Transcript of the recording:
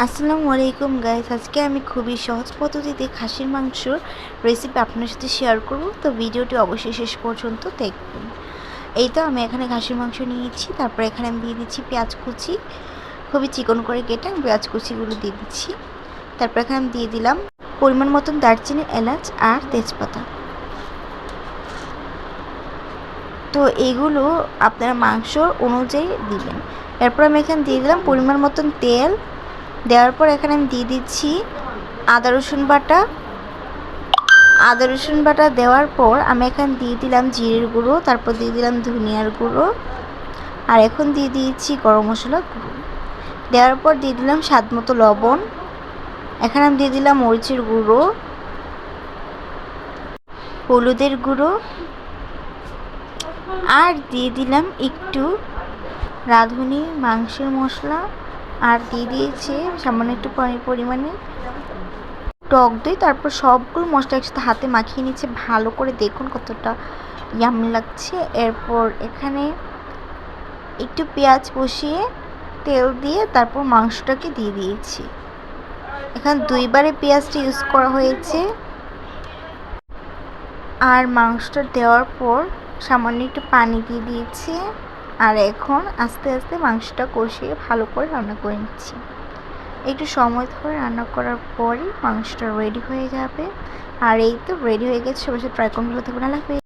আসসালামু আলাইকুম গাইস, আজকে আমি খুবই সহজ পদ্ধতিতে খাসির মাংসর রেসিপি আপনার সাথে শেয়ার করব। তো ভিডিওটি অবশ্যই শেষ পর্যন্ত দেখবেন। এই তো আমি এখানে খাসির মাংস নিয়েছি। তারপর এখানে আমি দিয়ে দিচ্ছি পেঁয়াজ কুচি, খুবই চিকন করে কেটে আমি পেঁয়াজ কুচিগুলো দিয়ে দিচ্ছি। তারপর এখানে আমি দিয়ে দিলাম পরিমাণ মতন দারচিনি, এলাচ আর তেজপাতা। তো এইগুলো আপনারা মাংস অনুযায়ী দিবেন। এরপর আমি এখানে দিয়ে দিলাম পরিমাণ মতন তেল। দেওয়ার পর এখানে আমি দিয়ে দিচ্ছি আদা রসুন বাটা। দেওয়ার পর আমি এখানে দিয়ে দিলাম জিরের গুঁড়ো, তারপর দিয়ে দিলাম ধনিয়ার গুঁড়ো, আর এখন দিয়ে দিয়েছি গরম মশলা গুঁড়ো। দেওয়ার পর দিয়ে দিলাম স্বাদ মতো লবণ। এখানে আমি দিয়ে দিলাম মরিচের গুঁড়ো, হলুদের গুঁড়ো, আর দিয়ে দিলাম একটু রাঁধুনি মাংসের মশলা, আর দিয়ে দিয়েছি সামান্য একটু পরিমাণে টক দই। তারপর সবগুলো মশলা একসাথে হাতে মাখিয়ে নিচ্ছে ভালো করে, দেখুন কতটা ইয়াম্মি লাগছে। এরপর এখানে একটু পেঁয়াজ বসিয়ে তেল দিয়ে তারপর মাংসটাকে দিয়ে দিয়েছি। এখানে দুইবারে পেঁয়াজটা ইউজ করা হয়েছে। আর মাংসটা দেওয়ার পর সামান্য একটু পানি দিয়ে দিয়েছি। আর এখন আস্তে আস্তে মাংসটা কষিয়ে ভালো করে রান্না করে নিচ্ছি। একটু সময় ধরে রান্না করার পরই মাংসটা রেডি হয়ে যাবে। আর এই তো রেডি হয়ে গেছে। সবাই ট্রাই করুন, ভালো থাকবেন। আল্লাহ হাফেজ।